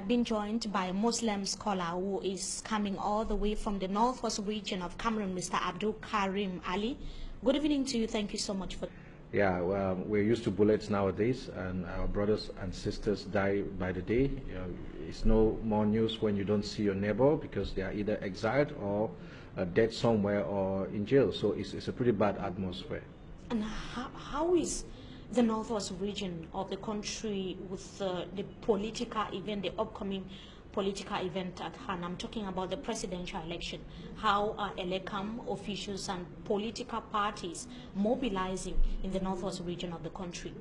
I've been joined by a Muslim scholar who is coming all the way from the northwest region of Cameroon, Mr. Abdul Karim Ali. Good evening to you. Thank you so much for. Yeah, well, we're used to bullets nowadays, and our brothers and sisters die by the day. It's no more news when you don't see your neighbor because they are either exiled or dead somewhere or in jail. So it's a pretty bad atmosphere. And how is the northwest region of the country with the political event, the upcoming political event at hand? I'm talking about the presidential election. How are ELECAM officials and political parties mobilizing in the northwest region of the country?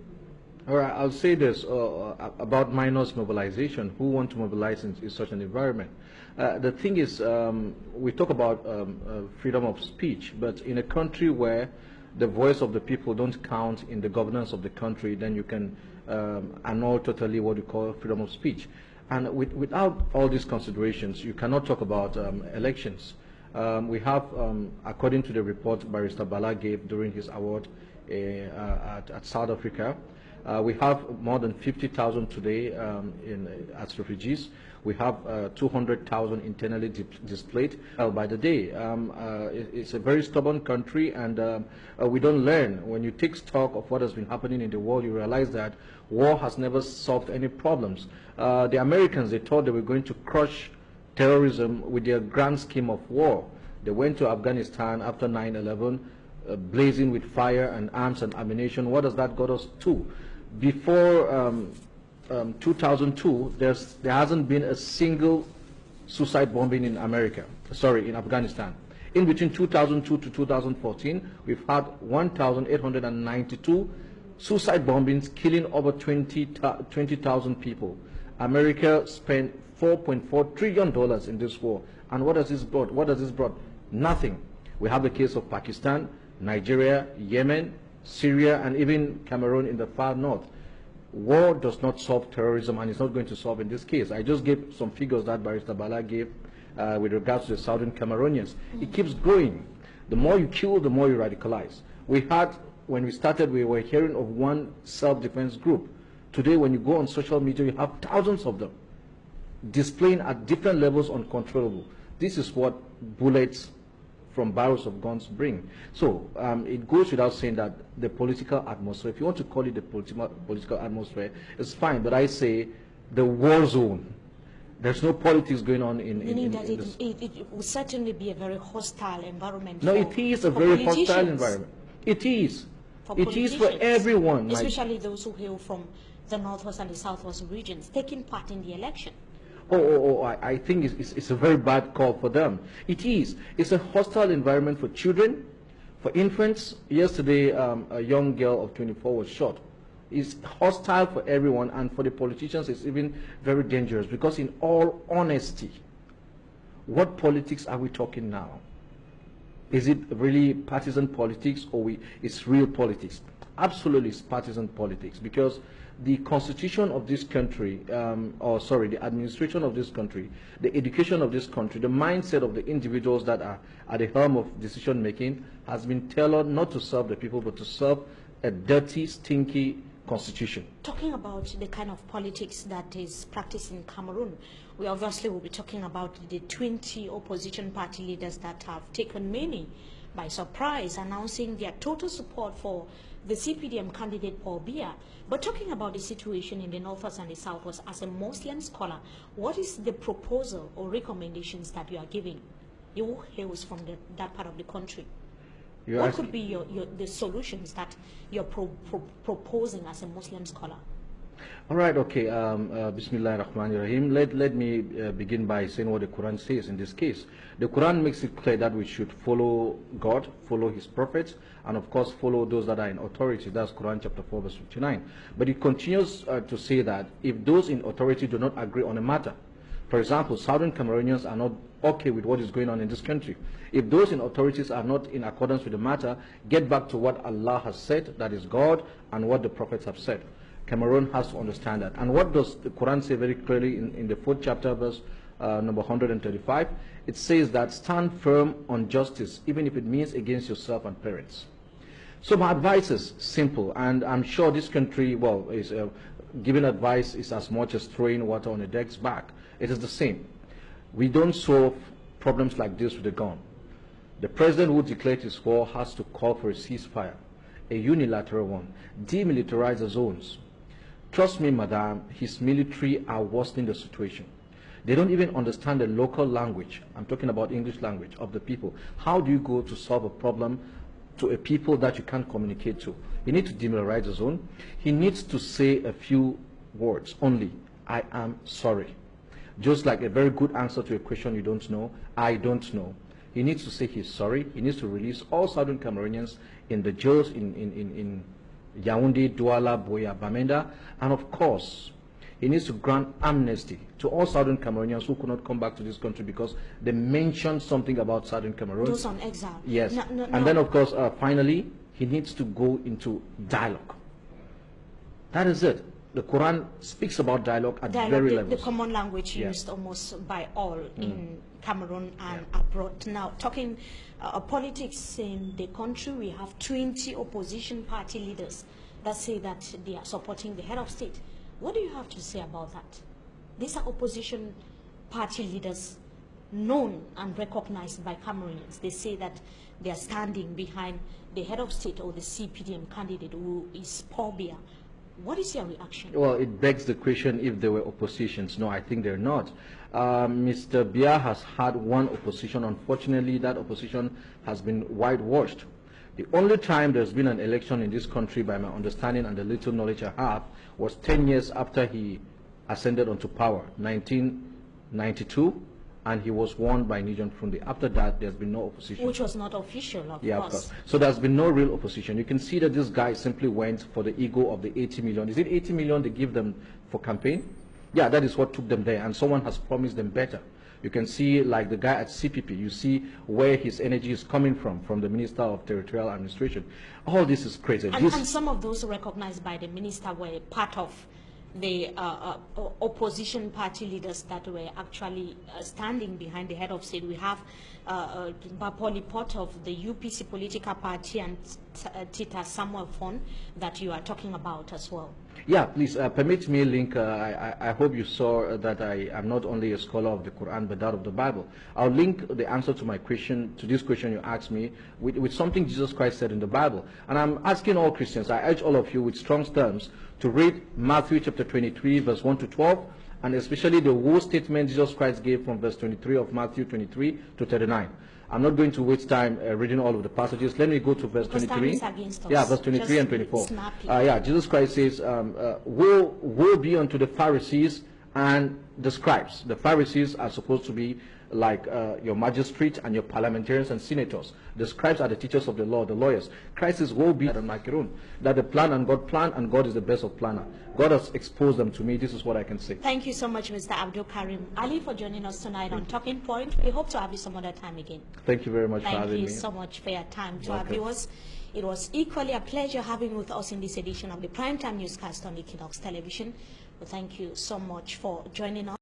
All right, I'll say this about minors mobilization. Who want to mobilize in such an environment? The thing is, we talk about freedom of speech, but in a country where the voice of the people don't count in the governance of the country, then you can annul totally what you call freedom of speech. And without all these considerations, you cannot talk about elections. We have, according to the report Barrister Bala gave during his award at South Africa, we have more than 50,000 today as refugees. We have 200,000 internally displaced by the day. It's a very stubborn country, and we don't learn. When you take stock of what has been happening in the world, you realize that war has never solved any problems. The Americans, they thought they were going to crush terrorism with their grand scheme of war. They went to Afghanistan after 9/11, blazing with fire and arms and ammunition. What does that got us to? Before 2002, there hasn't been a single suicide bombing in in Afghanistan. In between 2002 to 2014, we've had 1,892 suicide bombings, killing over 20,000 people. America spent $4.4 trillion in this war. And what has this brought? What has this brought? Nothing. We have the case of Pakistan, Nigeria, Yemen, Syria, and even Cameroon in the far north. War does not solve terrorism, and it's not going to solve in this case. I just gave some figures that Barrister Bala gave with regards to the southern Cameroonians. It keeps growing. The more you kill, the more you radicalize. When we started, we were hearing of one self-defense group. Today, when you go on social media, you have thousands of them displaying at different levels uncontrollable. This is what bullets from barrels of guns bring. So it goes without saying that the political atmosphere, if you want to call it the political atmosphere, it's fine, but I say the war zone. There's no politics going on Meaning that it will certainly be a very hostile environment. No, it is a very hostile environment. It is. It is for everyone. Especially those who hail from the northwest and the southwest regions taking part in the election. I think it's a very bad call for them. It is. It's a hostile environment for children, for infants. Yesterday, a young girl of 24 was shot. It's hostile for everyone, and for the politicians, it's even very dangerous because, in all honesty, what politics are we talking now? Is it really partisan politics, or it's real politics? Absolutely, it's partisan politics, because the constitution of this country, the administration of this country, the education of this country, the mindset of the individuals that are at the helm of decision making has been tailored not to serve the people, but to serve a dirty, stinky constitution. Talking about the kind of politics that is practiced in Cameroon, we obviously will be talking about the 20 opposition party leaders that have taken many by surprise, announcing their total support for the CPDM candidate Paul Biya. But talking about the situation in the northwest and the southwest, as a Muslim scholar, what is the proposal or recommendations that you are giving? You hails from that part of the country. What could be the solutions that you're proposing as a Muslim scholar? All right, okay. Bismillah ar-Rahman ar-Rahim. Let me begin by saying what the Quran says in this case. The Quran makes it clear that we should follow God, follow His prophets, and of course follow those that are in authority. That's Quran chapter 4 verse 59. But it continues to say that if those in authority do not agree on a matter, for example, Southern Cameroonians are not okay with what is going on in this country. If those in authorities are not in accordance with the matter, get back to what Allah has said, that is God, and what the prophets have said. Cameroon has to understand that. And what does the Quran say very clearly in the 4th chapter, verse number 135? It says that stand firm on justice, even if it means against yourself and parents. So my advice is simple, and I'm sure this country, well, is giving advice is as much as throwing water on a deck's back. It is the same. We don't solve problems like this with a gun. The president who declared his war has to call for a ceasefire, a unilateral one, demilitarize the zones. Trust me, madam, his military are worsening the situation. They don't even understand the local language. I'm talking about English language of the people. How do you go to solve a problem to a people that you can't communicate to? You need to demilitarize the zone. He needs to say a few words only. I am sorry. Just like a very good answer to a question you don't know, I don't know. He needs to say he's sorry. He needs to release all Southern Cameroonians in the jails in Yaoundé, Douala, Boya, Bamenda, and of course, he needs to grant amnesty to all Southern Cameroonians who could not come back to this country because they mentioned something about Southern Cameroon. Those on exile. Yes. And then, of course, finally, he needs to go into dialogue. That is it. The Quran speaks about dialogue at very levels. The common language used almost by all in Cameroon and abroad. Now, talking politics in the country, we have 20 opposition party leaders that say that they are supporting the head of state. What do you have to say about that? These are opposition party leaders known and recognized by Cameroonians. They say that they are standing behind the head of state or the CPDM candidate who is Paul Biya. What is your reaction? Well, it begs the question if they were oppositions. No, I think they're not. Mr. Biya has had one opposition. Unfortunately, that opposition has been whitewashed. The only time there's been an election in this country, by my understanding and the little knowledge I have, was 10 years after he ascended onto power, 1992, and he was won by Nigel Funde. After that, there's been no opposition. Which was not official, of course. So there's been no real opposition. You can see that this guy simply went for the ego of the 80 million. Is it 80 million they give them for campaign? Yeah, that is what took them there, and someone has promised them better. You can see, like the guy at CPP, you see where his energy is coming from the Minister of Territorial Administration. All this is crazy. And some of those recognized by the minister were part of the opposition party leaders that were actually standing behind the head of state. We have Bapoli Pot of the UPC political party and Tita Samuel Fon that you are talking about as well. Yeah, please permit me a link. I hope you saw that I am not only a scholar of the Quran but that of the Bible. I'll link the answer to my question, to this question you asked me, with something Jesus Christ said in the Bible. And I'm asking all Christians, I urge all of you with strong terms to read Matthew chapter 23 verse 1 to 12, and especially the woe statement Jesus Christ gave from verse 23 of Matthew 23 to 39. I'm not going to waste time reading all of the passages. Let me go to verse 23. Yeah, verse 23 and 24. Yeah, Jesus Christ says, woe be unto the Pharisees and the scribes. The Pharisees are supposed to be like your magistrates and your parliamentarians and senators. The scribes are the teachers of the law, the lawyers. Christ says, woe be on CAMEROON, that the plan and God is the best of planner. God has exposed them to me. This is what I can say. Thank you so much, Mr. Abdul Karim Ali, for joining us tonight on Talking Point. We hope to have you some other time again. Thank you very much for having me. Thank you so much for your time. To our viewers, it was equally a pleasure having with us in this edition of the Primetime Newscast on Equinox Television. Well, thank you so much for joining us.